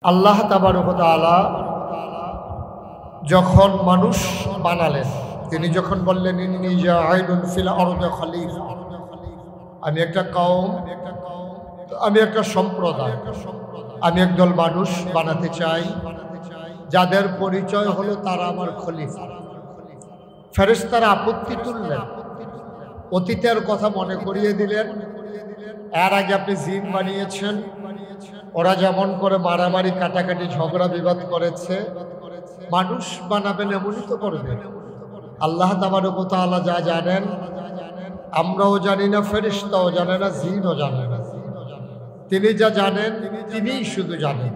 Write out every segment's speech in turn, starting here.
আল্লাহ তাবারক ওয়া তাআলা যখন মানুষ বানালেন, তিনি যখন বললেন ইন্নী জাঈলুন ফিল আরদি খলিফা, আমি একটা কওম, আমি একটা সম্প্রদায়, আমি একদল মানুষ বানাতে চাই যাদের পরিচয় হলো তারা আমার খলিফা। ফেরেশতারা আপত্তি তুললেন, অতীতের কথা মনে করিয়ে দিলেন। এর আগে আপনি জিন বানিয়েছেন, ওরা যেমন করে মারামারি কাটাকাটি ঝগড়া বিবাদ করেছে, মানুষ বানাবেন এমনই তো করবে। আল্লাহ তাবারক ওয়া তাআলা যা জানেন আমরাও জানি না, ফেরেশতাও জানে না, জিনও জানে না। তিনি যা জানেন তিনিই শুধু জানেন।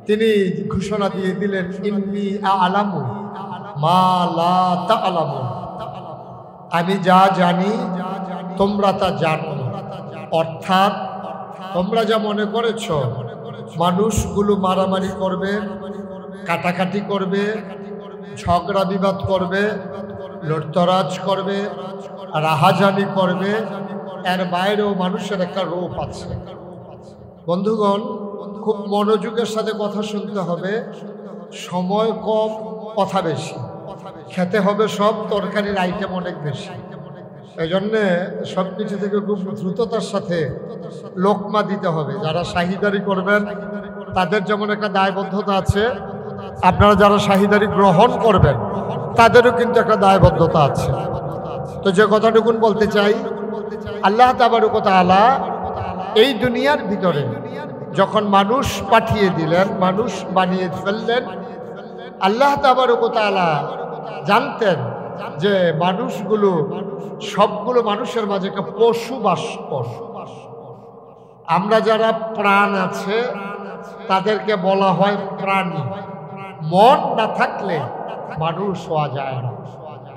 তিনি ঘোষণা দিয়ে দিলেন ইন্নী আ'লামু মা লা তা'লামুন, আমি যা জানি তোমরা তা জানো না। অর্থাৎ তোমরা যা মনে করেছ মানুষগুলো মারামারি করবে, কাটাকাটি করবে, ঝগড়া বিবাদ করবে, লুটতরাজ করবে, রাহাজানি করবে, এর বাইরেও মানুষের একটা রূপ আছে। বন্ধুগণ, খুব মনোযোগের সাথে কথা শুনতে হবে। সময় কম, কথা বেশি, খেতে হবে সব, তরকারির আইটেম অনেক বেশি। এই জন্যে সব কিছু থেকে খুব দ্রুততার সাথে লোকমা দিতে হবে। যারা শাহিদারি করবেন তাদের যেমন একটা দায়বদ্ধতা আছে, আপনারা যারা শাহিদারি গ্রহণ করবেন তাদেরও কিন্তু একটা দায়বদ্ধতা আছে। তো যে কথাটুকুন বলতে চাই, আল্লাহ তাবারক ওয়া তাআলা এই দুনিয়ার ভিতরে যখন মানুষ পাঠিয়ে দিলেন, মানুষ বানিয়ে ফেললেন, আল্লাহ তাবারক ওয়া তাআলা জানতেন যে মানুষগুলো সবগুলো মানুষের মাঝে একটা পশু বাস করে। আমরা যারা প্রাণ আছে তাদেরকে বলা হয় প্রাণী। মন না থাকলে মানুষ হওয়া যায় না।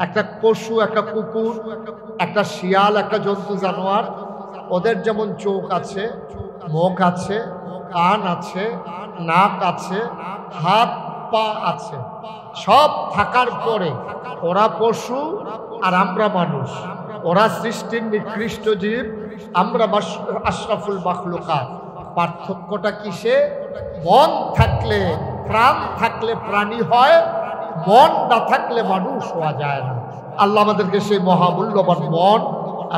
একটা পশু, একটা কুকুর, একটা শিয়াল, একটা জন্তু জানোয়ার, ওদের যেমন চোখ আছে, মুখ আছে, কান আছে, নাক আছে, হাত পা আছে, সব থাকার পরে ওরা পশু আর আমরা মানুষ। ওরা সৃষ্টির নিকৃষ্ট জীব, আমরা আশরাফুল মাখলুকাত। পার্থক্যটা কিসে? মন থাকলে, প্রাণ থাকলে প্রাণী হয়, মন না থাকলে মানুষ হওয়া যায় না। আল্লাহ আমাদেরকে সেই মহামূল্যবান মন,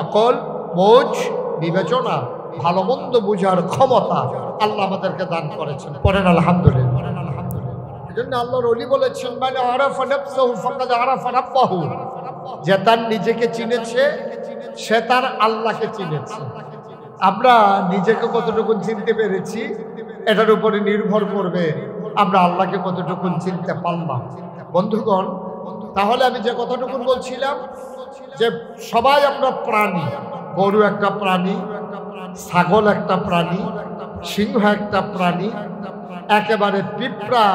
আকল, বোঝ, বিবেচনা, ভালো মন্দ বুঝার ক্ষমতা আল্লাহ আমাদেরকে দান করেছেন। পড়েন আলহামদুলিল্লাহ। এজন্য আল্লাহর ওলি বলেছেন, মানে আরাফা নাফসাহু ফাকাদ আরাফা রাব্বাহু, যে তার নিজেকে চিনেছে সে তার আল্লাহকে চিনেছে। আমরা নিজেকে কতটুকু চিনতে পেরেছি এটার উপরে নির্ভর করবে আমরা আল্লাহকে কতটুকু চিনতে পারলাম। বন্ধুগণ, তাহলে আমি যে কথাটুকু বলছিলাম যে সবাই আমরা প্রাণী। গরু একটা প্রাণী, ছাগল একটা প্রাণী, সিংহ একটা প্রাণী, একেবারে পিঁপড়া,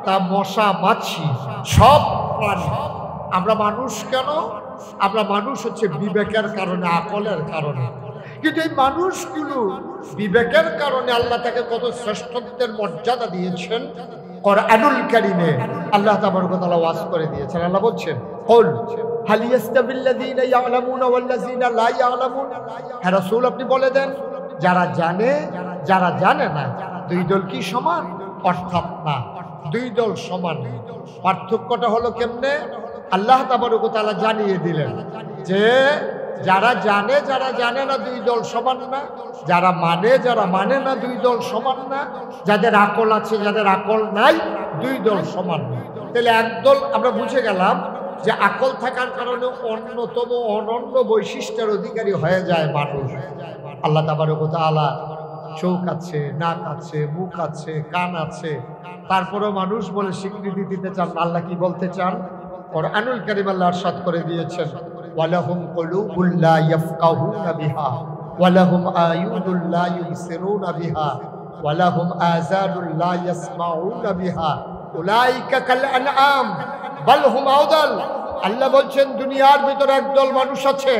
তা মশা, মাছি, সব প্রাণী। আমরা মানুষ কেন? আমরা মানুষ হচ্ছে বিবেকের কারণে, আকলের কারণে। কিন্তু এই মানুষগুলো বিবেকের কারণে আল্লাহ তাকে কত শ্রেষ্ঠত্বের মর্যাদা দিয়েছেন। কুরআনুল কারীমে আল্লাহ তাবারক ওয়া তাআলা ওয়াজ করে দিয়েছেন। আল্লাহ বলছেন, কুল হাল ইয়াস্তাবিল্লাযীনা ইয়ালামুনা ওয়াল্লাযীনা লা ইয়ালামুন, হে রাসূল আপনি বলে দেন, যারা জানে যারা জানে না দুই দল কি সমান? অর্থাৎ না, দুই দল সমান। পার্থক্যটা হলো কেমনে? আল্লাহ তাবারক ওয়া তাআলা জানিয়ে দিলেন যে যারা জানে যারা জানে না দুই দল সমান না, যারা মানে যারা মানে না দুই দল সমান না, যাদের আকল আছে যাদের আকল নাই দুই দল সমান না। তাহলে একদল আমরা বুঝে গেলাম যে আকল থাকার কারণে অন্যতম অনন্য বৈশিষ্ট্যের অধিকারী হয়ে যায় মানুষ। আল্লাহ তাবারক ওয়া তাআলা চোখ আছে, নাক আছে, মুখ আছে, কান আছে, তারপরেও মানুষ বলে স্বীকৃতি দিতে চান। আল্লাহ কি বলতে চান? কুরআনুল কারীম আল্লাহ ইরশাদ করে দিয়েছেন, ওয়ালাহুম কুলুবুল লা ইয়াফকাহুনা বিহা ওয়ালাহুম আয়ুনুল লা ইউবসিরুনা বিহা ওয়ালাহুম আযানুল লা ইয়াসমাউনা বিহা উলাইকা কাল আনআম বাল হুম আদাল। আল্লাহ বলছেন দুনিয়ার ভিতরে একদল মানুষ আছে,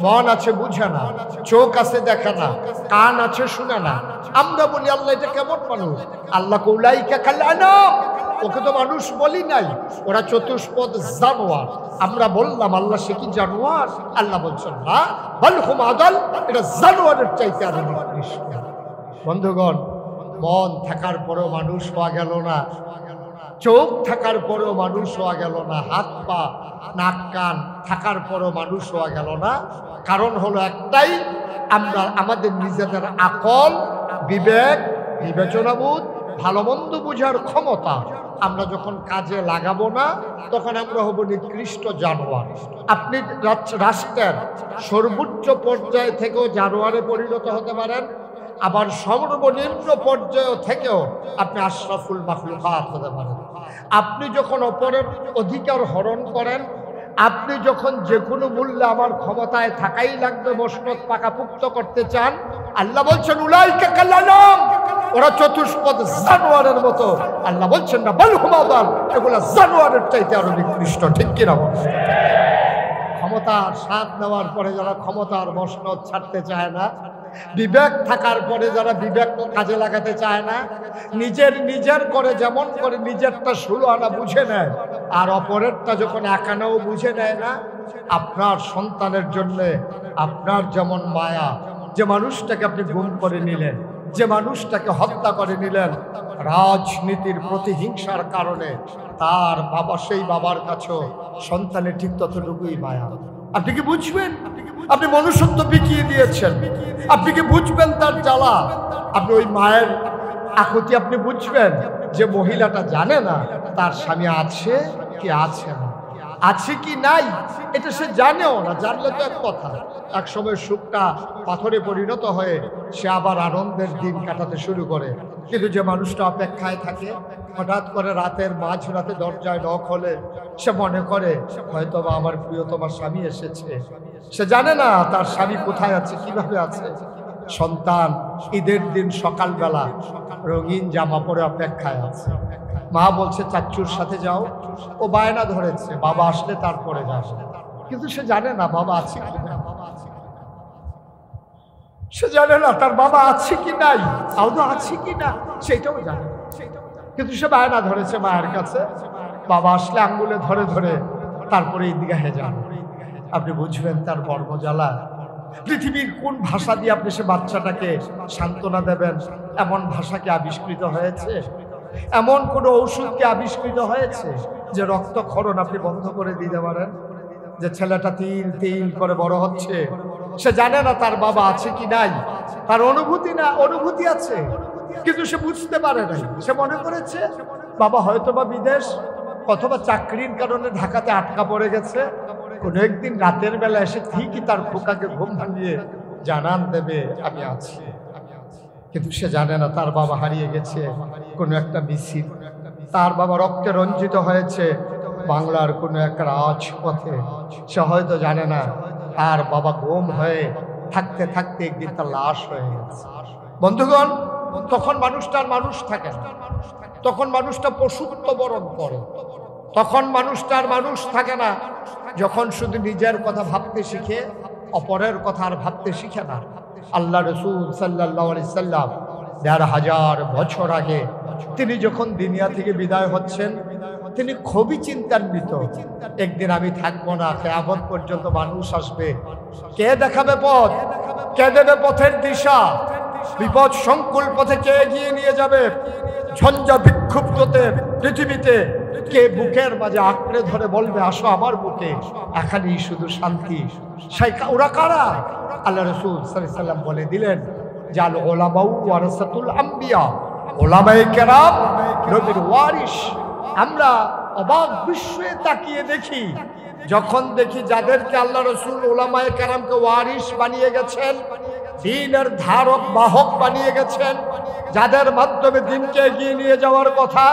মন আছে বুঝে না, চোখ আছে দেখে না, কান আছে শুনে না। আমরা বলি আল্লাহ এটা কেমন মানুষ? আল্লাহ উলাইকা কাল আনআম, ওকে তো মানুষ বলি নাই, ওরা চতুষ্পদ জানোয়ার। আমরা বললাম আল্লাহ সে কি জানোয়ার? আল্লাহ বলছেন না, বাল হুম আদাল, এটা জানোয়ারের চাইতে আরো নিকৃষ্ট। বন্ধুগণ, মন থাকার পরেও মানুষ হওয়া গেল না, চোখ থাকার পরেও মানুষ হওয়া গেল না, হাত পা নাক কান থাকার পরেও মানুষ হওয়া গেল না। কারণ হলো একটাই, আমরা আমাদের নিজেদের আকল, বিবেক, বিবেচনাবোধ, ভালো মন্দ বোঝার ক্ষমতা আমরা যখন কাজে লাগাবো না, তখন আমরা হব নিকৃষ্ট জানোয়ার। আপনি রাষ্ট্রের সর্বোচ্চ পর্যায় থেকেও জানোয়ারে পরিণত হতে পারেন, আবার সর্বনিম্ন পর্যায় থেকেও আপনি আশরাফুল মাখলুকাত হতে পারেন। আপনি যখন অপরের অধিকার হরণ করেন, আপনি যখন যে কোনো মূল্যে আমার ক্ষমতায় থাকাই লাগবে মসনদ পাকাপুক্ত করতে চান, আল্লাহ বলছেন উলাইকা কাল্লাম, ওরা চতুষ্পদ জানোয়ারের মতো। আল্লাহ বলছেন না বল হুমাদাল, এগুলা জানোয়ারের চাইতে আরো নিকৃষ্ট। ঠিক কিনা? ক্ষমতার স্বাদ নেওয়ার পরে যারা ক্ষমতার মসনদ ছাড়তে চায় না, বিবেক থাকার পরে যারা বিবেক কাজে লাগাতে চায় না, নিজের করে যেমন করে নিজেরটা 16 আনা বুঝে নেয়, আর অপরেরটা যখন 1 আনাও বুঝে নেয় না, আপনার সন্তানের জন্য আপনার যেমন মায়া, যে মানুষটাকে আপনি গুম করে নিলেন, যে মানুষটাকে হত্যা করে নিলেন রাজনীতির প্রতিহিংসার কারণে, তার বাবা, সেই বাবার কাছেও সন্তানের ঠিক ততটুকুই মায়া। আপনি কি বুঝবেন? আপনি মনুষ্যত্ব বিকিয়ে দিয়েছেন, আপনি কি বুঝবেন তার জ্বালা? আপনি ওই মায়ের আকুতি আপনি বুঝবেন যে মহিলাটা জানে না তার স্বামী আছে কি আছে না, আছে কি নাই, এটা সে জানেও না। জানলে তো এক কথা, এক সময় সুখটা পাথরে পরিণত হয়ে সে আবার আনন্দের দিন কাটাতে শুরু করে। কিন্তু যে মানুষটা অপেক্ষায় থাকে, হঠাৎ করে রাতের মাঝরাতে দরজায় নক হলে সে মনে করে হয়তো বা আমার প্রিয়তমার স্বামী এসেছে। সে জানে না তার স্বামী কোথায় আছে, কিভাবে আছে। সন্তান ঈদের দিন সকালবেলা রঙিন জামা পরে অপেক্ষায় আছে। মা বলছে চাচ্চুর সাথে যাও, ও বায়না ধরেছে বাবা আসলে তারপরে যাবে। কিন্তু সে জানে না বাবা আছে কি না, সে জানে না তার বাবা আছে কি নাই, আদৌ আছে কি না সেটাও জানে। কিন্তু সে বায়না ধরেছে মায়ের কাছে, বাবা আসলে আঙ্গুলে ধরে ধরে তারপরে ঈদগাহে যাবে। আপনি বুঝবেন তার কর্মজ্বালা। পৃথিবীর কোন ভাষা দিয়ে আপনি সে বাচ্চাটাকে সান্ত্বনা দেবেন? এমন ভাষাকে আবিষ্কৃত হয়েছে, এমন কোন ঔষধকে আবিষ্কৃত হয়েছে যে রক্তক্ষরণ আপনি বন্ধ করে দিতে পারেন? যে ছেলেটা তিল তিল করে বড় হচ্ছে, সে জানে না তার বাবা আছে কি নাই, তার অনুভূতি আছে কিন্তু সে বুঝতে পারে নাই। সে মনে করেছে বাবা হয়তো বা বিদেশ অথবা চাকরির কারণে ঢাকাতে আটকা পড়ে গেছে, কোনো একদিন রাতের বেলা এসে ঠিকই তার খোকাকে ঘুম ভাঙিয়ে জানান দেবে আমি আছি। কিন্তু সে জানে না তার বাবা হারিয়ে গেছে কোনো একটা মিছিল, তার বাবা রক্তে রঞ্জিত হয়েছে বাংলার কোনো এক রাজপথে। সে হয়তো জানে না তার বাবা গুম হয়ে থাকতে থাকতে একদিন তার লাশ হয়ে গেছে। বন্ধুগণ, তখন মানুষটার মানুষ থাকে না, তখন মানুষটা পশুত্ব বরণ করে, তখন মানুষটার মানুষ থাকে না। যখন শুধু নিজের কথা ভাবতে শিখে, অপরের কথা আর ভাবতে শিখে না। আল্লাহ রসুল সাল্লাল্লাহু আলাইহি সাল্লাম ১৫০০ বছর আগে তিনি যখন দুনিয়া থেকে বিদায় হচ্ছেন, তিনি খুবই চিন্তান্বিত। একদিন আমি থাকবো না, কিয়ামত পর্যন্ত মানুষ আসবে, কে দেখাবে পথ, কে দেবে পথের দিশা, বিপদ সংকুল পথে কে এগিয়ে নিয়ে যাবে, ঝঞ্ঝা বিক্ষুব্ধতে পৃথিবীতে কে বুকের মাঝে আঁকড়ে ধরে বলবে আসো আমার বুকে, এখানেই শুধু শান্তি। ওরা কারা? আল্লাহ রাসূল সাল্লাল্লাহু আলাইহি সাল্লাম বলে দিলেন, জাল উলামাউ ওয়ারাসাতুল আম্বিয়া, উলামায়ে কেরাম নবীর ওয়ারিস। আমরা অবাক বিস্ময়ে তাকিয়ে দেখি, যখন দেখি যাদেরকে আল্লাহ রাসূল উলামায়ে কেরামকে ওয়ারিস বানিয়ে গেছেন, দ্বীনের ধারক বাহক বানিয়ে গেছেন, যাদের মাধ্যমে দ্বীনকে এগিয়ে নিয়ে যাওয়ার কথা,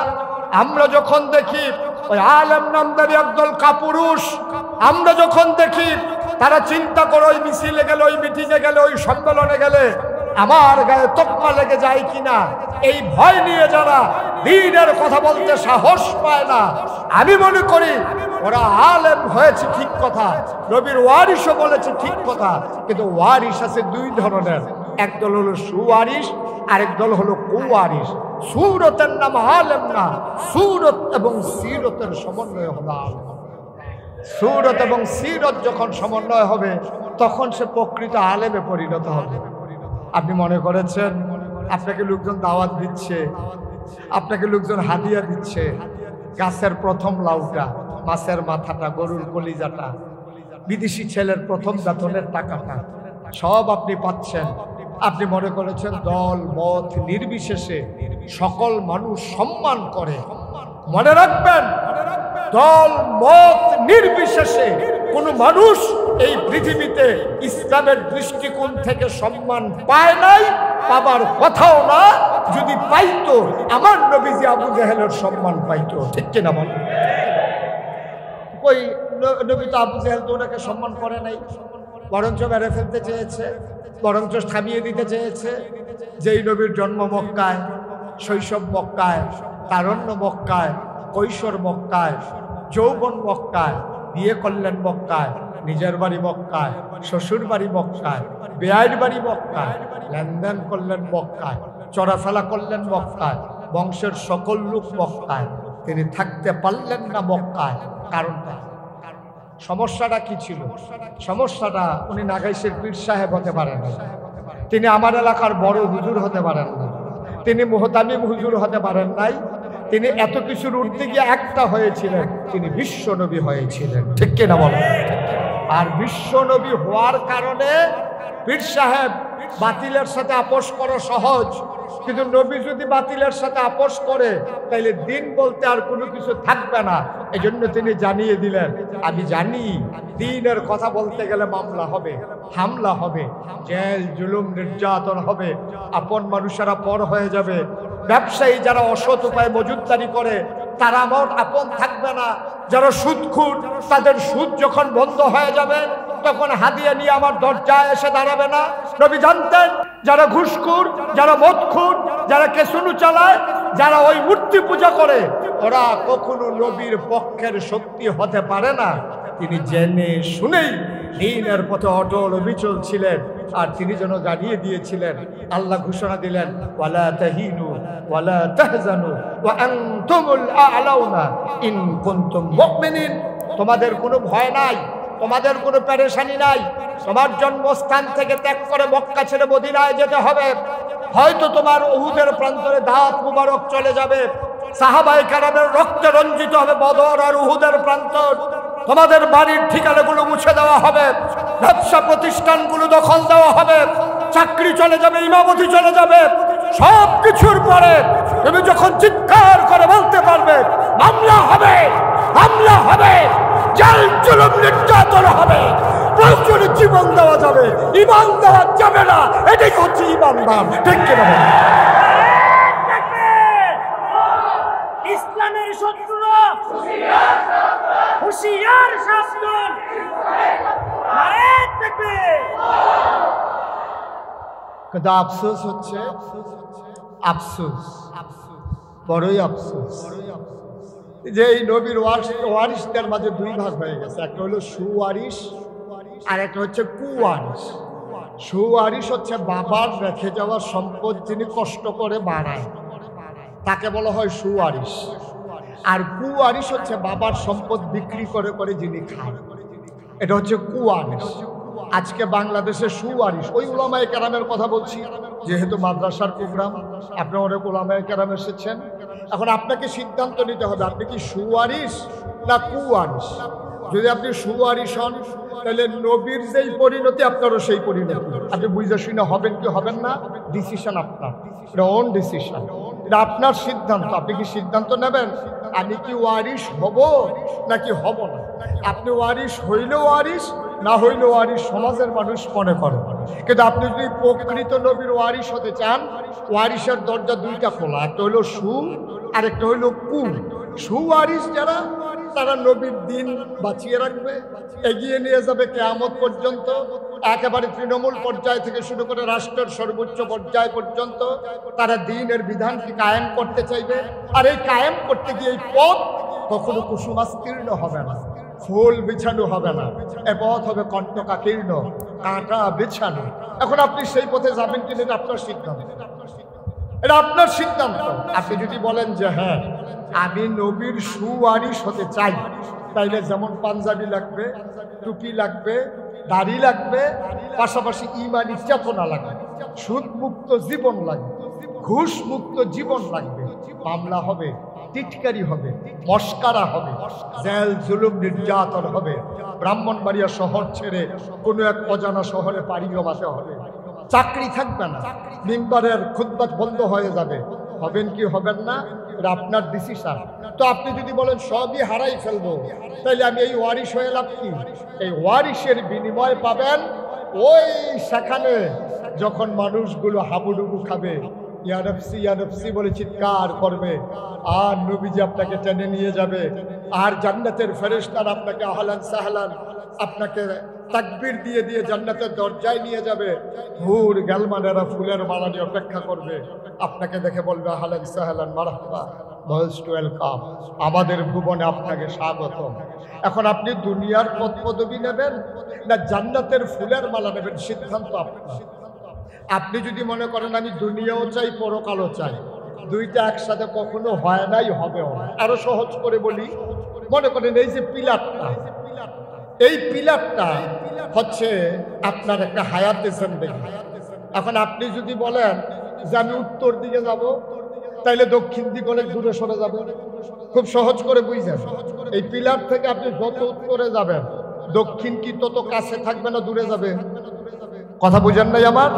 আমরা যখন দেখি ওই আলেম নামদারি একদল কাপুরুষ, আমরা যখন দেখি তারা চিন্তা করে ওই মিছিলে গেলে, ওই মিটিংয়ে গেলে, ওই সম্মেলনে গেলে আমার গায়ে তকমা লেগে যায় কিনা এই ভয় নিয়ে যারা দ্বীনের কথা বলতে সাহস পায় না, আমি মনে করি ওরা আলেম হয়েছে ঠিক কথা, নবীর ওয়ারিসও বলেছে ঠিক কথা, কিন্তু ওয়ারিস আছে দুই ধরনের, একদল হলো সুওয়ারিস, আরেক দল হলো কুওয়ারিস। সুরতের নাম আলেম না, সুরত এবং সিরতের সমন্বয় হলো আলেম। সুরত এবং সিরত যখন সমন্বয় হবে তখন সে প্রকৃত আলেমে পরিণত হবে। আপনি মনে করেছেন আপনাকে লোকজন দাওয়াত দিচ্ছে, আপনাকে লোকজন হাদিয়া দিচ্ছে। গাছের প্রথম লাউটা, মাছের মাথাটা, গরুর কলিজাটা, বিদেশি ছেলের প্রথম বেতনের টাকাটা সব আপনি পাচ্ছেন। আপনি মনে করেছেন দল মত নির্বিশেষে সকল মানুষ সম্মান করে। মনে রাখবেন, দল মত নির্বিশেষে কোনো মানুষ এই পৃথিবীতে ইসলামের দৃষ্টিকোণ থেকে সম্মান পায় নাই, পাবার কথাও না। যদি পাইতো আমার নবীজি আবু জেহেলের সম্মান পাইতো, ঠিক কিনা বলেন? ওই নবী তো আবু জেহেল তো ওনাকে সম্মান করে নাই, বরঞ্চ মেরে ফেলতে চেয়েছে, বরঞ্চ থামিয়ে দিতে চেয়েছে। যেই নবীর জন্ম মক্কায়, শৈশব মক্কায়, তারুণ্য মক্কায়, কৈশোর মক্কায়, যৌবন মক্কায়, বিয়ে করলেন মক্কায়, নিজের বাড়ি মক্কায়, শ্বশুর বাড়ি মক্কায়, বেআইর বাড়ি মক্কায়, লেনদেন করলেন মক্কায়, চলাফেরা করলেন মক্কায়, বংশের সকল লোক মক্কায়, তিনি থাকতে পারলেন না মক্কায়। কারণটা, সমস্যাটা কি ছিল? সমস্যাটা, উনি নাগাইশের পীর সাহেব হতে পারেন না, তিনি আমার এলাকার বড় হুজুর হতে পারেন না, তিনি মুহতামিম হুজুর হতে পারেন নাই, তিনি এত কিছুর উঠতে গিয়ে একটা হয়েছিলেন, তিনি বিশ্ব নবী হয়েছিলেন, ঠিক কিনা বলেন? আর বিশ্ব নবী হওয়ার কারণে পীর সাহেব বাতিলের সাথে আপোষ করা সহজ, কিন্তু নবী যদি বাতিলের সাথে আপোষ করে তাইলে দিন বলতে আর কোনো কিছু থাকবে না। এই জন্য তিনি জানিয়ে দিলেন, আমি জানি দিনের কথা বলতে গেলে মামলা হবে, হামলা হবে, জেল জুলুম নির্যাতন হবে, আপন মানুষেরা পর হয়ে যাবে, ব্যবসায়ী যারা অসৎ উপায়ে মজুদদারি করে তারা আমার আপন থাকবে না, যারা সুদখোর তাদের সুদ যখন বন্ধ হয়ে যাবে তখন হাদিয়া নিয়ে আমার দরজায় এসে দাঁড়াবে না। নবী জানতেন যারা ঘুষখোর, যারা মদখোর, যারা কেসুনু চালায়, যারা ওই মূর্তি পূজা করে, ওরা কখনো নবীর পক্ষের শক্তি হতে পারে না। তিনি জেনে শুনেই দ্বীনের পথে অটল অবিচল ছিলেন। আর তিনি যেন জানিয়ে দিয়েছিলেন, আল্লাহ ঘোষণা দিলেন, ওয়ালা তাহিনু ওয়ালা তাহজানু ওয়া আনতুমুল আ'লাউনা ইন কুনতুম মুমিনিন। তোমাদের কোনো ভয় নাই, তোমাদের কোনো পেরেশানি নাই। তোমার জন্মস্থান থেকে ত্যাগ করে মক্কা ছেড়ে মদিনায় যেতে হবে, হয়তো তোমার উহুদের প্রান্তরে দাওয়াত মুবারক চলে যাবে, সাহাবায়ে কেরামের রক্তে রঞ্জিত হবে বদর আর উহুদের প্রান্তর, তোমাদের বাড়ির ঠিকানাগুলো মুছে দেওয়া হবে, ব্যবসা প্রতিষ্ঠানগুলো দখল দেওয়া হবে, চাকরি চলে যাবে, ইমামতি চলে যাবে। সব কিছুর পরে তুমি যখন চিৎকার করে বলতে পারবে, মামলা হবে, হামলা হবে, জেল জুলুম নির্যাতন হবে, প্রয়োজনে জীবন দেওয়া যাবে, ঈমান দেওয়া যাবে না, এটাই হচ্ছে ঈমানদার, ঠিক কিনা? ইসলামের শত্রুরা হুঁশিয়ার শাসন, নারে তাকবীর। কিন্তু আফসোস হচ্ছে, আফসোস, বড়ই আফসোস যে এই নবীর ওয়ারিসদের মাঝে দুই ভাগ হয়ে গেছে। একটা হলো সুওয়ারিস আর একটা হচ্ছে কুওয়ারিস। সুওয়ারিস হচ্ছে বাবার রেখে যাওয়া সম্পদ যিনি কষ্ট করে বাড়ায়, তাকে বলা হয় সুওয়ারিস। আর কুওয়ারিস হচ্ছে বাবার সম্পদ বিক্রি করে করে যিনি খায়, এটা হচ্ছে কুওয়ারিস। আজকে বাংলাদেশে সুওয়ারিস, ওই উলামায়ে কেরামের কথা বলছি, যেহেতু মাদ্রাসার প্রোগ্রাম, আপনি অনেক উলামায়ে কেরাম এসেছেন, এখন আপনাকে সিদ্ধান্ত নিতে হবে আপনি কি সুওয়ারিস না কুওয়ারিস। যদি আপনি সুওয়ারিস হন তাহলে নবীর যেই পরিণতি আপনারও সেই পরিণতি, আপনি বুঝে শুনে হবেন কি হবেন না, ডিসিশন আপনার, এটা ওন ডিসিশন, এটা আপনার সিদ্ধান্ত। আপনি কি সিদ্ধান্ত নেবেন আমি কি ওয়ারিস হব নাকি হব না? আপনি ওয়ারিস হইলেও ওয়ারিস, না হইলেও ওয়ারিস সমাজের মানুষ মনে করে। কিন্তু আপনি যদি প্রকৃত নবীর ওয়ারিস হতে চান, ওয়ারিসের দরজা দুইটা খোলা, একটা হইল সু আর একটা হইল কু। সুওয়ারিস যারা, তারা নবীর দিন বাঁচিয়ে রাখবে, এগিয়ে নিয়ে যাবে কিয়ামত পর্যন্ত, একেবারে তৃণমূল পর্যায় থেকে শুরু করে রাষ্ট্রের সর্বোচ্চ পর্যায় পর্যন্ত তারা দ্বীনের বিধানকে কায়েম করতে চাইবে। আর এই কায়েম করতে গিয়ে এই পথ কখনো কুসুমাস্তীর্ণ হবে না, ফুল বিছানো হবে না, এ পথ হবে কণ্টকাকীর্ণ, কাঁটা বিছানো। এখন আপনি সেই পথে যাবেন কিনা এটা আপনার সিদ্ধান্ত, এটা আপনার সিদ্ধান্ত। আপনি যদি বলেন যে হ্যাঁ আমি নবীর সুওয়ারিস হতে চাই, তাইলে যেমন পাঞ্জাবি লাগবে, টুপি লাগবে, দাড়ি লাগবে, পাশাপাশি ঈমানি চেতনা লাগবে, সুদ মুক্ত জীবন লাগবে। ঘুষ মুক্ত জীবন লাগবে, মামলা হবে, টিটকারি হবে, মস্কারা হবে, জেল জুলুম নির্যাতন হবে, ব্রাহ্মণবাড়িয়া শহর ছেড়ে কোনো এক অজানা শহরে পাড়ি জমাতে হবে, চাকরি থাকবে না, মিম্বারের খুতবা বন্ধ হয়ে যাবে। হবেন কি হবেন না এটা আপনার ডিসিশন। তো আপনি যদি বলেন সবই হারাই ফেলবো, তাহলে আমি এই ওয়ারিশ হয়ে লাভ কি? এই ওয়ারিশের বিনিময় পাবেন ওই সেখানে যখন মানুষগুলো হাবুডুবু খাবে, ইয়ানফসি ইয়ানফসি বলে চিৎকার করবে, আর নবীজি আপনাকে টেনে নিয়ে যাবে, আর জান্নাতের ফেরেশতারা আপনাকে আহলান সাহলান আপনাকে তাকবীর দিয়ে দিয়ে জান্নাতের দরজায় নিয়ে যাবে। হুর গালমানেরা ফুলের মালা নিয়ে অপেক্ষা করবে, আপনাকে দেখে বলবে আহলান সাহলান মারহাবা, মোস্ট ওয়েলকাম, আমাদের ভুবনে আপনাকে স্বাগতম। এখন আপনি দুনিয়ার পদ পদবি নেবেন না জান্নাতের ফুলের মালা নেবেন, সিদ্ধান্ত আপনার। আপনি যদি মনে করেন আমি দুনিয়াও চাই পরকালও চাই, দুইটা একসাথে কখনো হয় নাই, হবেও না। আরো সহজ করে বলি, মনে করেন এই যে পিলারটা, এই পিলারটা হচ্ছে আপনার একটা হায়াতে জিন্দেগি। এখন আপনি যদি বলেন যে আমি উত্তর দিকে যাব, তাইলে দক্ষিণ দিক অনেক দূরে সরে যাবে। খুব সহজ করে বুঝছেন, এই পিলার থেকে আপনি যত উত্তরে যাবেন দক্ষিণ কি তত কাছে থাকবে না দূরে যাবে? কথা বুঝেন নাই আমার?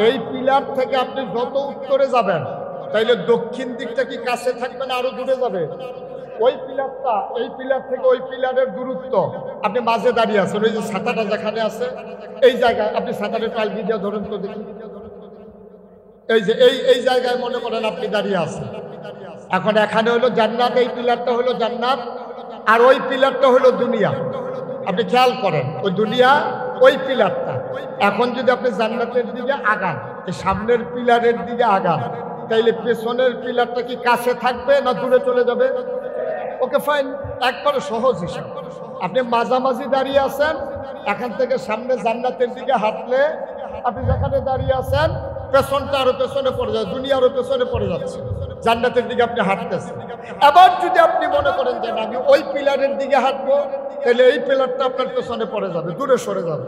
এই পিলার থেকে আপনি যত উত্তরে যাবেন তাইলে দক্ষিণ দিকটা কি কাছে থাকবে না আরো দূরে যাবে? ওই পিলারটা, এই পিলার থেকে ওই পিলারের দূরত্ব, আপনি মাঝে দাঁড়িয়ে আছেন, ওই যে ছাতাটা যেখানে আছে এই জায়গায় আপনি ছাতাটা টাল দিয়ে ধরেন তো দেখি, এই যে এই জায়গায় মনে করেন আপনি দাঁড়িয়ে আছেন। এখন এখানে হলো জান্নাত, এই পিলারটা হলো জান্নাত, আর ওই পিলারটা হলো দুনিয়া। আপনি খেয়াল করেন ওই দুনিয়া ওই পিলারটা। এখন যদি আপনি জান্নাতের দিকে আগান, এই সামনের পিলারের দিকে আগান, তাইলে পেছনের পিলারটা কি কাছে থাকবে না দূরে চলে যাবে? ওকে ফাইন, একবারে সহজ হিসাব। আপনি মাঝামাঝি দাঁড়িয়ে আছেন, এখান থেকে সামনে জান্নাতের দিকে হাঁটলে আপনি যেখানে দাঁড়িয়ে আছেন পেছনটা আরো পেছনে পড়ে যাচ্ছে, দুনিয়া আরো পেছনে পড়ে যাচ্ছে, জান্নাতের দিকে আপনি হাঁটতেছেন। এবার যদি আপনি মনে করেন যে আমি ওই পিলারের দিকে হাঁটবো, তাহলে এই পিলারটা আপনার পেছনে পড়ে যাবে, দূরে সরে যাবে।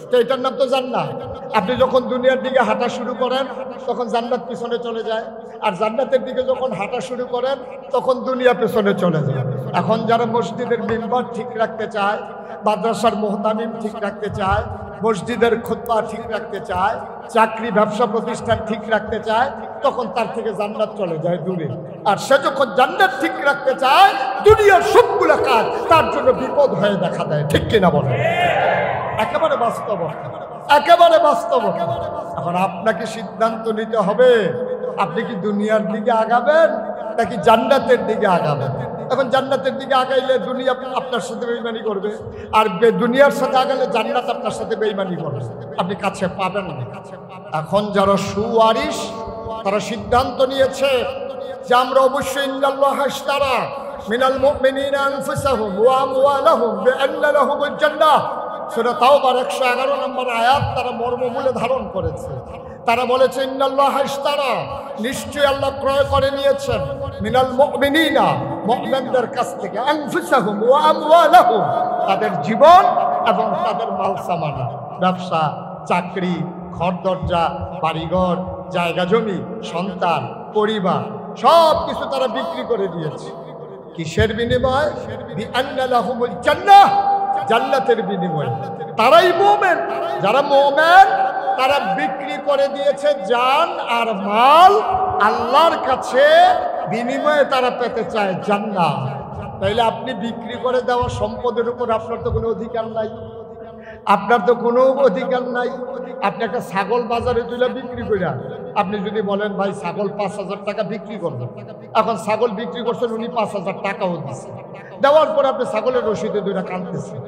তো এটার নাম তো জান্নাত। আপনি যখন দুনিয়ার দিকে হাঁটা শুরু করেন তখন জান্নাত পিছনে চলে যায়, আর জান্নাতের দিকে যখন হাঁটা শুরু করেন তখন দুনিয়া পেছনে চলে যায়। এখন যারা মসজিদের মিম্বার ঠিক রাখতে চায়, মাদ্রাসার মুহতামিম ঠিক রাখতে চায়, মসজিদের খুতবা ঠিক রাখতে চায়, চাকরি ব্যবসা প্রতিষ্ঠান ঠিক রাখতে চায়, তখন তার থেকে জান্নাত চলে যায় দূরে। আর সে যখন জান্নাত ঠিক রাখতে চায়, দুনিয়ার সবগুলো কাজ তার জন্য বিপদ হয়ে দেখা দেয়। ঠিক কিনা বলে? একেবারে বাস্তব, একেবারে বাস্তব। এখন আপনাকে সিদ্ধান্ত নিতে হবে, আপনি কি দুনিয়ার দিকে আগাবেন নাকি জান্নাতের দিকে আগাবেন। এখন জান্নাতের দিকে আগাইলে দুনিয়া আপনার সাথে বেঈমানি করবে, আর দুনিয়ার সাথে আগালে জান্নাত আপনার সাথে বেঈমানি করবে, আপনি কাছে পাবেন না। এখন যারা সুওয়ারিশ তারা সিদ্ধান্ত নিয়েছে যে আমরা অবশ্যই ইন্নাল্লাহ ইশতারা মিনাল মুমিনিনা আনফুসাহুম ওয়া আমওয়ালাহুম বিআন্না লাহুমুল জান্নাহ। সূরা তাওবার 111 নম্বর আয়াত তারা মর্মমূলে ধারণ করেছে। তারা বলেছে ইন্নাল্লাহ ইশতারা, নিশ্চয়ই আল্লাহ ক্রয় করে নিয়েছেন, মিনাল মুমিনিনা, মুমিনদের কাছ থেকে, আনফুসাহুম ওয়া আমওয়ালাহুম, তাদের জীবন এবং তাদের মাল সামানা, ব্যবসা, চাকরি, ঘর দরজা, বাড়িঘর, জায়গা জমি, সন্তান, পরিবার, সব কিছু তারা বিক্রি করে দিয়েছে। কিসের বিনিময়? বিআন্না লাহুমুল জান্নাহ, জান্নাতের বিনিময়। তারাই মুমিন। যারা মুমিন তারা বিক্রি করে দিয়েছে জান আর মাল আল্লাহর কাছে, বিনিময়ে তারা পেতে চায় জান্নাত। তাইলে আপনি বিক্রি করে দেওয়া সম্পদের উপর আপনার তো কোনো অধিকার নাই, আপনার তো কোনো অধিকার নাই। আপনি একটা ছাগল বাজারে তুলে বিক্রি করে, আপনি যদি বলেন ভাই ছাগল 5,000 টাকা বিক্রি করবেন, এখন ছাগল বিক্রি করছেন, উনি 5,000 টাকাও দিচ্ছে, দেওয়ার পরে আপনি ছাগলের রসিদে দুইটা কাঁদতেছেন,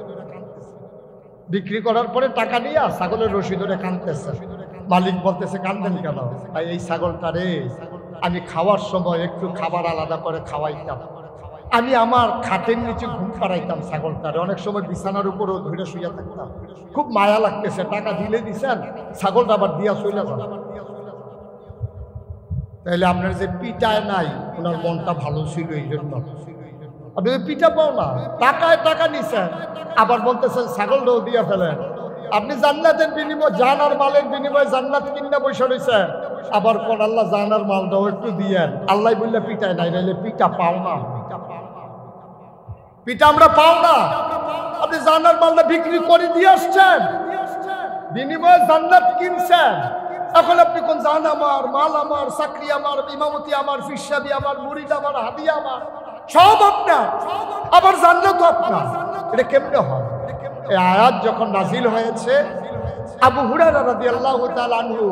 বিক্রি করার পরে টাকা নিয়ে ছাগলের রসিদ ধরে কাঁদতেছে। মালিক বলতেছে কাঁদেন কেন? ভাই এই ছাগলটা রে আমি খাওয়ার সময় একটু খাবার আলাদা করে খাওয়াইতাম, আমি আমার খাটের নিচে ঘুম পাড়াইতাম ছাগলটারে, অনেক সময় বিছানার উপরও ধরে শুয়ে থাকতাম, খুব মায়া লাগতেছে, টাকা দিলে দিছেন, ছাগলটা আবার দিয়া শুইলা যান। তাইলে আপনার যে পিটায় নাই, ওনার মনটা ভালো ছিল, এই জন্য আপনি পিঠা পাও না, টাকায় টাকা নিছেন, আবার বলতেছেন ছাগলটাও দিয়ে ফেলেন। আপনি জান্নাতের বিনিময়, জান আর মালের বিনিময়ে জান্নাত কিনা বসে রয়েছেন, আবার কোন আল্লাহ জানার মালটাও একটু দিয়েন। আল্লাহ বললে পিটায় নাই, নাইলে পিটা পাও না, পিটা আমরা পাও না। আপনি জানার মালটা বিক্রি করে দিয়ে আসছেন, বিনিময়ে জান্নাত কিনছেন। এখন আপনি কোন জান আমার, মাল আমার, চাকরি আমার, ইমামতি আমার, ফিরসাদি আমার, মুরিদ আমার, হাদিয়া আমার, সব আপনার, আবার জান্নাতও আপনার। এটা কেমনে হয়? এই আয়াত যখন নাজিল হয়েছে, আবু হুরায়রা রাদিয়াল্লাহু তাআলা আনহু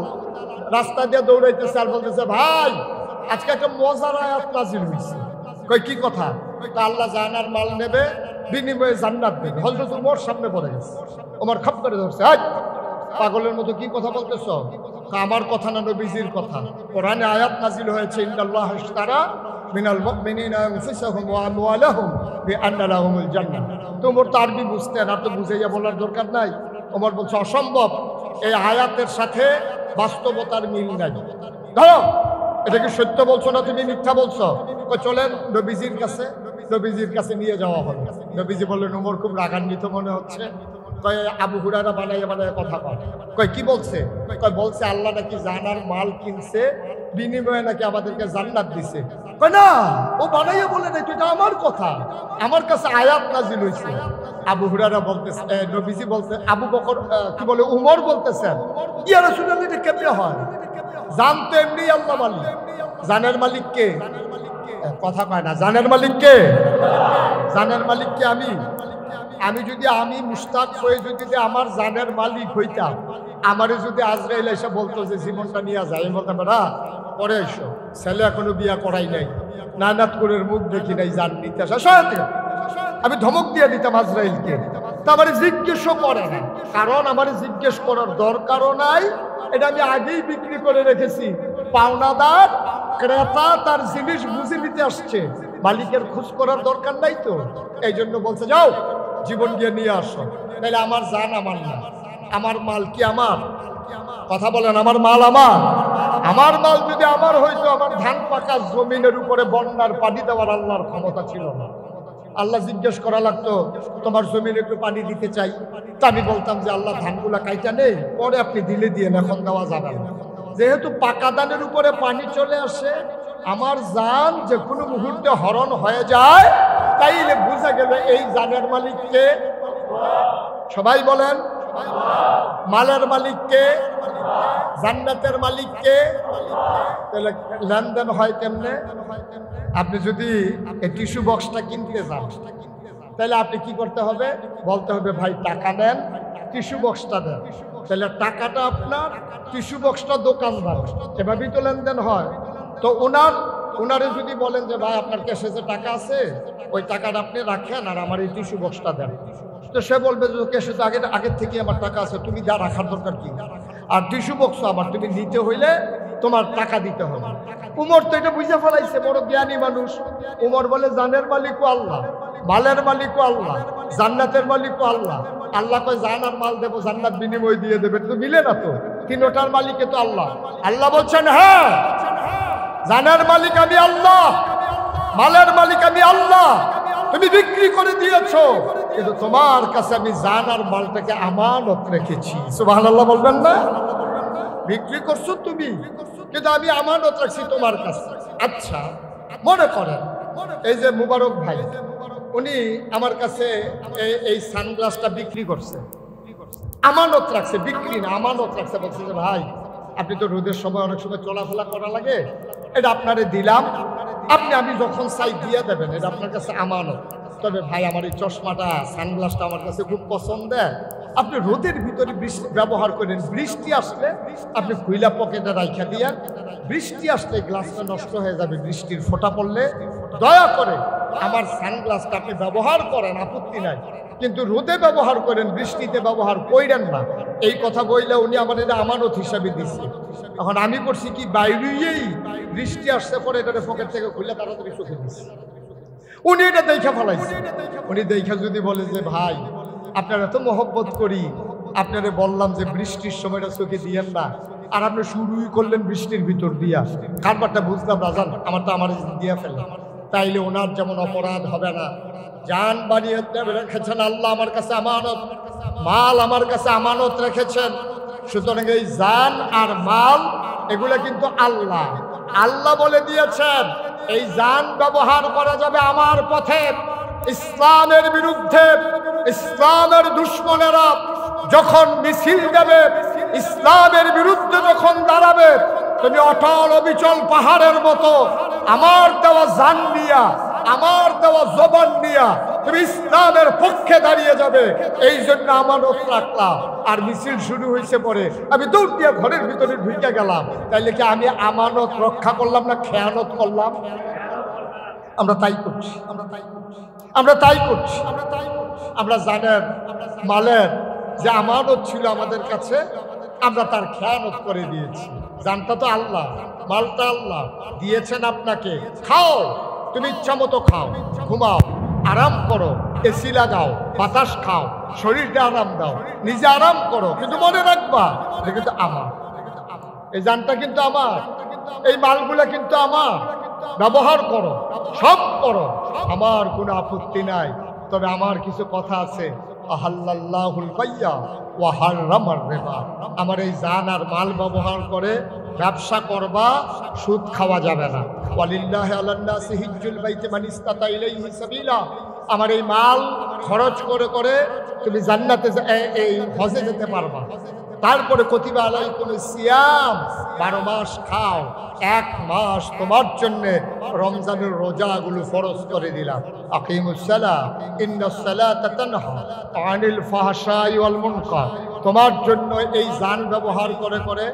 রাস্তা দিয়ে দৌড়াইতেছে আর বলতেছে, ভাই আজকে একটা মজার আয়াত নাজিল হয়েছে। কই কি কথা? আল্লাহ জানার মাল নেবে, বিনিময়ে জান্নাত দেবে। হযরত ওমর সামনে পড়ে গেছে। ওমর খপ করে ধরছে, এই পাগলের মতো কি কথা বলতেছ? আমার কথা না, নবীজির কথা। কোরআনে আয়াত নাজিল হয়েছে, ইন্নাল্লাহা ইশতারা মিনাল মুমিনিনা আনফুসাহুম ওয়া আমওয়ালাহুম বিআন্না লাহুমুল জান্নাহ। তোমরা তো আরবি বুঝতেন, আর তো বুঝাইয়া বলার দরকার নাই। ওমর বলছে, অসম্ভব, এই আয়াতের সাথে বাস্তবতার মিল নাই। ধরো এটা কি সত্য বলছো না তুমি মিথ্যা বলছো? চলেন নবীজির কাছে। নবীজির কাছে নিয়ে যাওয়া হলো। নবীজি বললেন, ওমর খুব রাগান্বিত মনে হচ্ছে। কয় আবু হুরায়রা বানাইয়া বানাইয়া কথা কয়। কয় কি বলছে? কয় বলছে আল্লাহ নাকি জানার মাল কিনছে, বিনিময়ে নাকি আমাদেরকে জান্নাত দিছে। কয় না, ও বানাইয়া বলে নাকি, এটা আমার কথা, আমার কাছে আয়াত নাজিল হইছে। আবু হুরায়রা বলতেছে, নবীজি বলতে, আবু বকর কি বলে, উমর বলতেছেন, ইয়া রাসূলুল্লাহ এটা কেমনে হয়? জান তো এমনি আল্লাহ মালিক। জানের মালিক কে? কথা কয় না। জানের মালিক কে? জানের মালিক কে? আমি যদি আমি মুশতাক হয়ে যদি আমার জানের মালিক হইতাম, আমারে যদি আজরাইল এসে বলতো যে জীবনটা নিয়ে যায়, আমি বলতাম না, পরে এসো, ছেলে এখনো বিয়া করাই নাই, নানাত করে মুখ দেখি নাই, জান নিতে আসা সহায়তা, আমি ধমক দিয়ে দিতাম আজরাইলকে। তা আমার জিজ্ঞেসও করে না, কারণ আমার জিজ্ঞেস করার দরকারও নাই। এটা আমি আগেই বিক্রি করে রেখেছি। পাওনাদার ক্রেতা তার জিনিস বুঝে নিতে আসছে, মালিকের খোঁজ করার দরকার নাই তো। এই জন্য বলছে, যাও জীবন গিয়ে নিয়ে আসো। তাহলে আমার জান আমার না, আমার মাল কি আমার? কথা বলেন, আমার মাল আমার? আমার মাল যদি আমার হইতো, আমার ধান পাকা জমিনের উপরে বন্যার পানি দেওয়ার আল্লাহর ক্ষমতা ছিল না। আল্লাহ জিজ্ঞেস করা লাগতো, তোমার জমিনে একটু পানি দিতে চাই। তা আমি বলতাম যে আল্লাহ ধানগুলা কাইটা নেই, পরে আপনি দিলে দিয়ে, এখন দেওয়া যাবে না। যেহেতু পাকা ধানের উপরে পানি চলে আসে, আমার জান যে কোনো মুহূর্তে হরণ হয়ে যায়, তাইলে বুঝা গেল এই জানের মালিককে। সবাই বলেন, মালের মালিককে, জান্নাতের মালিককে। তাহলে লেনদেন হয় কেমনে? আপনি যদি এই টিস্যু বক্সটা কিনতে যান, তাহলে আপনি কি করতে হবে? বলতে হবে, ভাই টাকা দেন, টিস্যু বক্সটা দেন। তাহলে টাকাটা আপনার, টিস্যু বক্সটা দোকানদার। এভাবেই তো লেনদেন হয়। তো ওনারে যদি বলেন যে ভাই আপনার ক্যাশে যে টাকা আছে, ওই টাকাটা আপনি রাখেন আর আমার এই টিস্যু বক্সটা দেন, তো সে বলবে যে ক্যাশে তো আগের থেকে আমার টাকা আছে, তুমি যা রাখার দরকার কি? আর টিস্যু বক্স আমার, তুমি নিতে হইলে তোমার টাকা দিতে হবে। উমর তো এটা বুঝে ফেলাইছে, বড় জ্ঞানী মানুষ। উমর বলে, জানের মালিকও আল্লাহ, মালের মালিকও আল্লাহ, জান্নাতের মালিকও আল্লাহ। আল্লাহ কয় জান আর মাল দেবো, জান্নাত বিনিময় দিয়ে দেবে, তো মিলে না তো। তিনটার মালিকে তো আল্লাহ। আল্লাহ বলছেন, হ্যাঁ জানের মালিক আমি আল্লাহ, মালের মালিক আমি আল্লাহ। তুমি বিক্রি করে দিয়েছো, কিন্তু তোমার কাছে আমি জান আর মালটাকে আমানত রেখেছি। সুবহানাল্লাহ বলবেন না? বিক্রি করছো তুমি, কিন্তু আমি আমানত রাখছি তোমার কাছে। আচ্ছা, মনে করেন এই যে মুবারক ভাই, উনি আমার কাছে এই সানগ্লাসটা বিক্রি করছে, আমানত রাখছে, বিক্রি না আমানত রাখছে। বলছে যে ভাই আপনি তো রোদের সময় অনেক সময় চলাফেরা করা লাগে, এটা আপনারে দিলাম, আমি যখন চাই দিয়ে দেবেন, এটা আপনার কাছে আমানত। তবে ভাই আমার এই চশমাটা, সানগ্লাসটা আমার কাছে খুব পছন্দের, আপনি রোদের ভিতরে ব্যবহার করেন, বৃষ্টি আসলে আপনি খুইলা পকেটে রাইখা দিয়ে, বৃষ্টি আসলে গ্লাসটা নষ্ট হয়ে যাবে, বৃষ্টির ফোঁটা পড়লে দয়া করে আমার সানগ্লাসটা আপনি ব্যবহার করেন, আপত্তি নাই, কিন্তু রোদে ব্যবহার করেন, বৃষ্টিতে ব্যবহার করেন না। এই কথা বললে উনি আমার এটা আমানত হিসাবে দিচ্ছে। এখন আমি করছি কি, বাইরেই বৃষ্টি আসছে, পরে এটা পকেট থেকে খুলে তাড়াতাড়ি চোখে দিচ্ছে। উনি এটা দেখা ফেলাইছে। উনি দেখা যদি বলে যে ভাই আপনারা এত মহব্বত করি, আপনারা বললাম যে বৃষ্টির সময়টা চোখে দিয়েন না, আর আপনি শুরুই করলেন বৃষ্টির ভিতর দিয়া, কারবারটা বুঝলাম রাজান, আমারটা আমার দিয়ে ফেললাম, তাইলে ওনার যেমন অপরাধ হবে না। জান বানিয়ে রেখেছেন আল্লাহ আমার কাছে আমানত, মাল আমার কাছে আমানত রেখেছেন। সুতরাং এই জান আর মাল এগুলো কিন্তু আল্লাহ আল্লাহ বলে দিয়েছেন এই জান ব্যবহার করা যাবে আমার পথে। ইসলামের বিরুদ্ধে ইসলামের দুশমনেরা যখন মিছিল দেবে, ইসলামের বিরুদ্ধে যখন দাঁড়াবে, তুমি অটল অবিচল পাহাড়ের মতো আমার দেওয়া জান নিয়া, আমার দেওয়া জবান নিয়া তুমি ইসলামের পক্ষে দাঁড়িয়ে যাবে। এই জন্য আমানত রাখলাম। আর মিছিল শুরু হয়েছে পরে আমি দৌড় দিয়ে ঘরের ভিতরে ঢুকে গেলাম। তাইলে কি আমি আমানত রক্ষা করলাম না খেয়ানত করলাম? আমরা তাই করছি, আমরা তাই করছি। আমরা জানেন মালের যে আমানত ছিল আমাদের কাছে, আমরা তার খেয়ানত করে দিয়েছি। জানটা তো আল্লাহ, মালটা আল্লাহ দিয়েছেন আপনাকে। খাও, তুমি ইচ্ছা মতো খাও, ঘুমাও, আরাম করো, এসি লাগাও, বাতাস খাও, শরীরটা আরাম দাও, নিজে আরাম করো, কিন্তু মনে রাখবা এটা কিন্তু আমার। এই জানটা কিন্তু আমার, এই মালগুলা কিন্তু আমার। ব্যবহার করো, সব করো, আমার কোনো আপত্তি নাই। তবে আমার কিছু কথা আছে। আহাল্লাল্লাহুল বাইয়া ওয়া হারামার রিবা। আমার এই জান আর মাল ব্যবহার করে ব্যবসা করবা, সুদ খাওয়া যাবে না। ওয়ালিল্লাহি আলান নাসি হিজ্জুল বাইতি মান ইসতাতা ইলাইহি সাবিলা। আমার এই মাল খরচ করে করে তুমি জান্নাতে এই হজে যেতে পারবা। তারপরে কুতিবা আলাইকুমুস সিয়াম, 12 মাস খাও, 1 মাস তোমার জন্য রমজানের রোজাগুলো ফরজ করে দিলাম। আকিমুস সালাহ ইন্নাস সালাতা তানহা আনিল ফাহশাই ওয়াল মুনকার। তোমার জন্য এই জান ব্যবহার করে করে,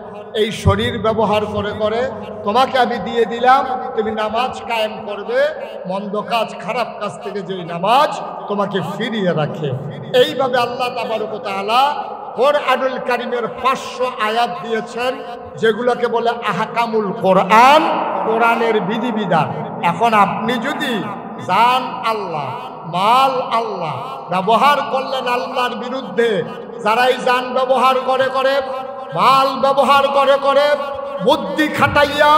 এই শরীর ব্যবহার করে করে তোমাকে আমি দিয়ে দিলাম। তুমি নামাজ কায়েম করবে, মন্দ কাজ খারাপ কাজ থেকে যেই নামাজ তোমাকে ফিরিয়ে রাখে। এইভাবে আল্লাহ তাবারক ওয়া তাআলা কোরআনুল কারীমের 500 আয়াত দিয়েছেন, যেগুলোকে বলে আহকামুল কোরআন, কোরআনের বিধিবিধান। এখন আপনি যদি জান আল্লাহ, মাল আল্লাহ, ব্যবহার করলেন আল্লাহর বিরুদ্ধে, যারা এই জান ব্যবহার করে করে, মাল ব্যবহার করে করে, বুদ্ধি খাটাইয়া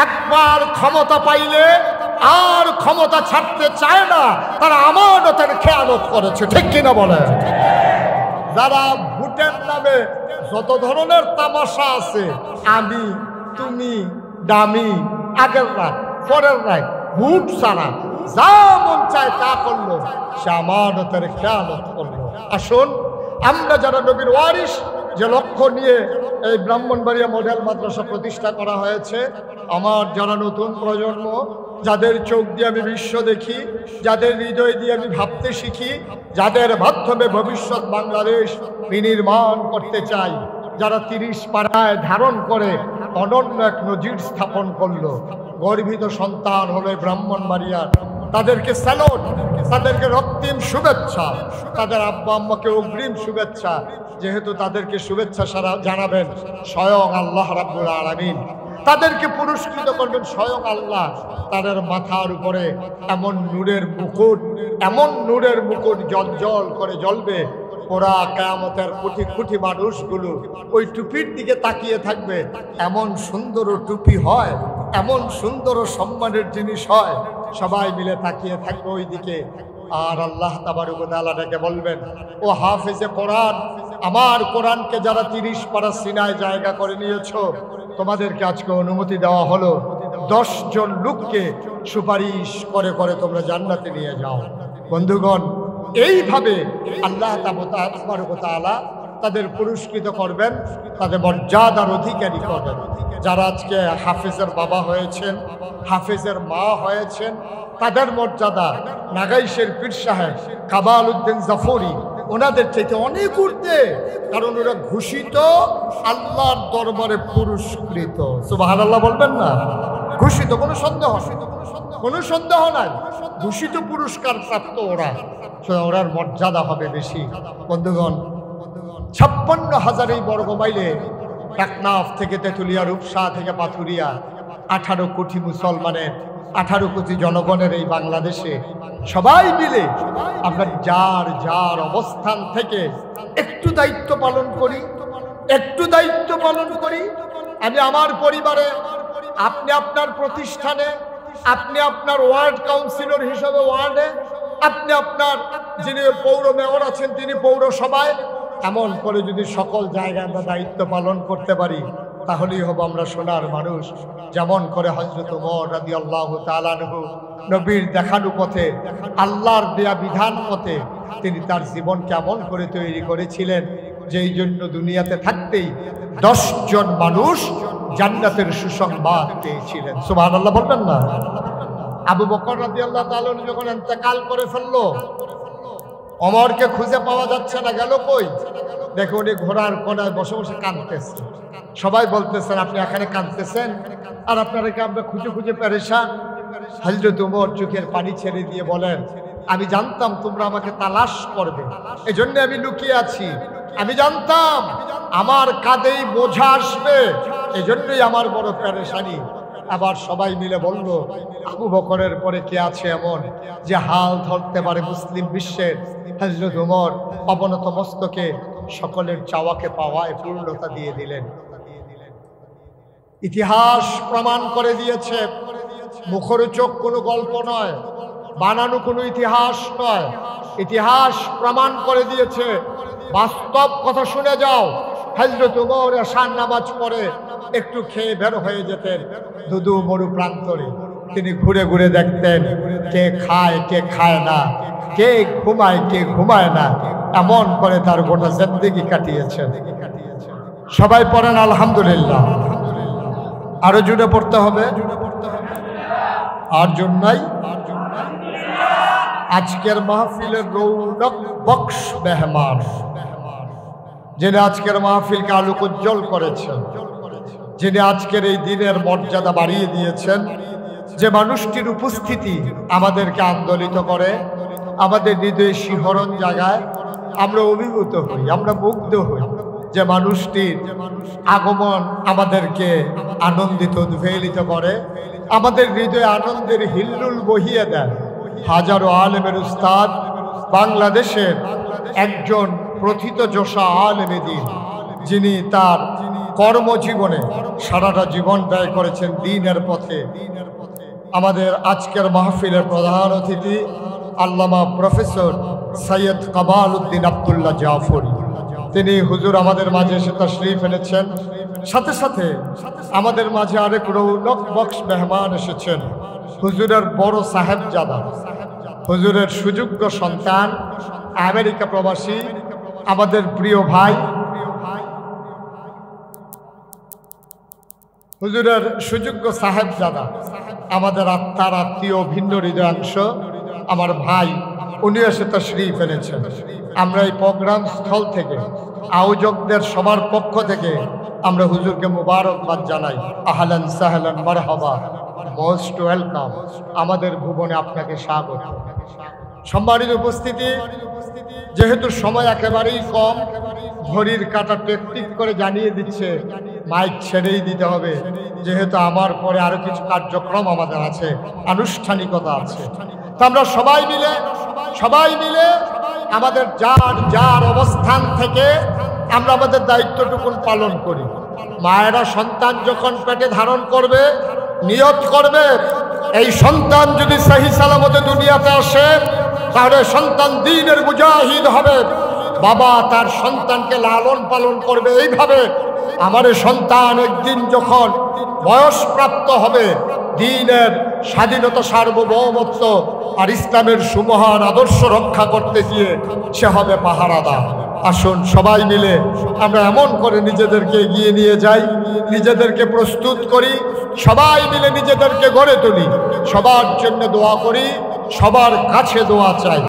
একবার ক্ষমতা পাইলে আর ক্ষমতা ছাড়তে চায় না, তারা আমানতের খেয়ানত করেছে। ঠিক কিনা বলে? যারা ভোটের নামে যত ধরনের তামাশা আছে, আমি তুমি দামি, আগের রাত পরের রাত, ভোট ছাড়া যা মন চায় তা করলো, সে আমানতের খেয়ানত করলো। আসুন আমরা যারা নবীর ওয়ারিস, যে লক্ষ্য নিয়ে এই ব্রাহ্মণবাড়িয়া মডেল মাদ্রাসা প্রতিষ্ঠা করা হয়েছে, আমার যারা নতুন প্রজন্ম, যাদের চোখ দিয়ে আমি বিশ্ব দেখি, যাদের হৃদয় দিয়ে আমি ভাবতে শিখি, যাদের মাধ্যমে ভবিষ্যৎ বাংলাদেশ বিনির্মাণ করতে চাই, যারা 30 পাড়ায় ধারণ করে অনন্য এক নজির স্থাপন করলো, গর্বিত সন্তান হলো ব্রাহ্মণবাড়িয়ার, তাদেরকে স্যালুট, তাদেরকে রক্তিম শুভেচ্ছা, তাদের আব্বা আম্মাকে অগ্রিম শুভেচ্ছা। যেহেতু তাদেরকে শুভেচ্ছা জানাবেন স্বয়ং আল্লাহ রাব্বুল আলামিন, তাদেরকে পুরস্কৃত করবেন স্বয়ং আল্লাহ। তাদের মাথার উপরে এমন নূরের মুকুট, এমন নূরের মুকুট জল করে জ্বলবে, ওরা কিয়ামতের কোটি কোটি মানুষগুলো ওই টুপির দিকে তাকিয়ে থাকবে। এমন সুন্দর টুপি হয়, এমন সুন্দর সম্মানের জিনিস হয়, সবাই মিলে তাকিয়ে থাকবে ওই দিকে। আর আল্লাহ তাবারক ওয়া তাআলা ডেকে বলবেন, ও হাফেজে কোরআন, আমার কোরআনকে যারা 30 পারা সিনায় জায়গা করে নিয়েছো, তোমাদেরকে আজকে অনুমতি দেওয়া হলো 10 জন লোককে সুপারিশ করে করে তোমরা জান্নাতে নিয়ে যাও। বন্ধুগণ, এইভাবে আল্লাহ তাবারক ওয়া তাআলা তাদের পুরস্কৃত করবেন, তাদের মর্যাদার অধিকারী করবেন। যারা আজকে হাফেজের বাবা হয়েছেন, হাফেজের মা হয়েছেন, তাদের মর্যাদা নাগাইশের পীর সাহেব কামাল উদ্দিন জাফরি ওনাদের চাইতে অনেক ঊর্ধ্বে, কারণ ওরা ঘোষিত আল্লাহর দরবারে পুরস্কৃত। সুবহানাল্লাহ বলবেন না? ঘোষিত, কোনো সন্দেহ, কোনো সন্দেহ নাই, ঘোষিত পুরস্কার প্রাপ্ত ওরা, ওরার মর্যাদা হবে বেশি। বন্ধুগণ, 56,000 এই বর্গ মাইলে টেকনাফ থেকে তেঁতুলিয়া, রূপসা থেকে পাথুরিয়া, 18 কোটি মুসলমানের, 18 কোটি জনগণের এই বাংলাদেশে সবাই মিলে আমরা যার যার অবস্থান থেকে একটু দায়িত্ব পালন করি, একটু দায়িত্ব পালন করি। আমি আমার পরিবারে, আপনি আপনার প্রতিষ্ঠানে, আপনি আপনার ওয়ার্ড কাউন্সিলর হিসেবে ওয়ার্ডে, আপনি আপনার যিনি পৌর মেয়র আছেন তিনি পৌরসভায়, এমন করে যদি সকল জায়গায় আমরা দায়িত্ব পালন করতে পারি, তাহলেই হব আমরা সোনার মানুষ। যেমন করে হযরত ওমর রাদিয়াল্লাহু তাআলা আনহু নবীর দেখানো পথে, আল্লাহর দেয়া বিধান মতে তিনি তার জীবন কেমন করে তৈরি করেছিলেন, যেই জন্য দুনিয়াতে থাকতেই 10 জন মানুষ জান্নাতের সুসংবাদ পেয়েছিলেন। সুবহানাল্লাহ বলবেন না? আবু বকর রাদিয়াল্লাহু তাআলা যখন ইন্তেকাল করে ফেললো, ওমরকে খুঁজে পাওয়া যাচ্ছে না, গেল কই? দেখো উনি ঘোড়ার কোনায় বসে বসে কাঁদতেছে। সবাই বলতেছেন আপনি এখানে কাঁদতেছেন, আর আপনাদেরকে আমরা খুঁজে খুঁজে পেরেশান। হযরত ওমর চোখের পানি ছেড়ে দিয়ে বলেন, আমি জানতাম তোমরা আমাকে তালাশ করবে, এজন্য আমি লুকিয়ে আছি। আমি জানতাম আমার কাঁধেই বোঝা আসবে, এজন্যই আমার বড় পেরেশানি। আবার সবাই মিলে বলল, আবু বকরের পরে কে আছে এমন যে হাল ধরতে পারে মুসলিম বিশ্বের? হযরত ওমর অবনত মস্তকে সকলের চাওয়াকে পাওয়ায় পূর্ণতা দিয়ে দিলেন। ইতিহাস প্রমাণ করে দিয়েছে, মুখরোচক কোনো গল্প নয়, বানানো কোনো ইতিহাস নয়। ইতিহাস প্রমাণ করে দিয়েছে, বাস্তব কথা শুনে যাও। হযরত ওমর এশার নামাজ পড়ে একটু খেয়ে বের হয়ে যেতেন দুদু মরু প্রান্তরে। তিনি ঘুরে ঘুরে দেখতেন কে খায় কে খায় না, কে ঘুমায় কে ঘুমায় না। এমন করে তার গোটা জিন্দেগি কাটিয়েছেন। সবাই পড়েন আলহামদুলিল্লাহ। আরো জুড়ে পড়তে হবে। আর জন্যই আজকের মাহফিলের রৌনক বক্স মেহমান, যিনি আজকের মাহফিলকে আলোক উজ্জ্বল করেছেন, যিনি আজকের এই দিনের মর্যাদা বাড়িয়ে দিয়েছেন, যে মানুষটির উপস্থিতি আমাদেরকে আন্দোলিত করে, আমাদের হৃদয়ে শিহরণ জাগায়, আমরা অভিভূত হই, আমরা মুগ্ধ হই। যে মানুষটির আগমন আমাদেরকে আনন্দিত উদ্বেলিত করে, আমাদের হৃদয়ে আনন্দের হিল্লুল বহিয়ে দেয়। হাজারো আলেমের উস্তাদ, বাংলাদেশের একজন প্রথিতযশা আলেমে দ্বীন, যিনি তার কর্মজীবনে সারাটা জীবন ব্যয় করেছেন দ্বীনের পথে। আমাদের আজকের মাহফিলের প্রধান অতিথি আল্লামা প্রফেসর সৈয়দ কামাল উদ্দিন আব্দুল্লাহ জাফরি। তিনি হুজুর আমাদের মাঝে এসে তাশরীফ এনেছেন। সাথে সাথে আমাদের মাঝে আরেক রৌনক বক্স মেহমান এসেছেন, হুজুরের বড় সাহেবজাদা, হুজুরের সুযোগ্য সন্তান, আমেরিকা প্রবাসী, আমাদের প্রিয় ভাই, হুজুরের সুযোগ্য সাহেবজাদা, আমাদের আত্মার আত্মীয়, ভিন্ন হৃদয়াংশ, আমার ভাই, উনি এসে তাশরীফ এনেছেন। আমরা এই প্রোগ্রাম স্থল থেকে, আয়োজকদের সবার পক্ষ থেকে আমরা হুজুরকে মুবারকবাদ জানাই। আহলান সাহলান মারহাবা, মোস্ট ওয়েলকাম, আমাদের ভুবনে আপনাকে স্বাগত। সম্মানিত উপস্থিতি, যেহেতু সময় একেবারেই কম, ঘড়ির কাঁটা টেকটিক করে জানিয়ে দিচ্ছে মাইক ছেড়েই দিতে হবে, যেহেতু আমার পরে আরো কিছু কার্যক্রম আমাদের আছে, আনুষ্ঠানিকতা আছে। তো আমরা সবাই মিলে আমাদের যার যার অবস্থান থেকে আমরা আমাদের দায়িত্বটুকুন পালন করি। মায়েরা সন্তান যখন পেটে ধারণ করবে, নিয়ত করবে এই সন্তান যদি সহি সালামতে দুনিয়াতে আসে, তাহলে সন্তান দ্বীনের মুজাহিদ হবে। বাবা তার সন্তানকে লালন পালন করবে এইভাবে, আমার সন্তান একদিন যখন বয়স প্রাপ্ত হবে, দ্বীনের স্বাধীনতা, সার্বভৌমত্ব আর ইসলামের সুমহান আদর্শ রক্ষা করতে গিয়ে সে হবে পাহারাদার। আসুন সবাই মিলে আমরা এমন করে নিজেদেরকে এগিয়ে নিয়ে যাই, নিজেদেরকে প্রস্তুত করি, সবাই মিলে নিজেদেরকে গড়ে তুলি, সবার জন্য দোয়া করি, সবার কাছে দোয়া চাই।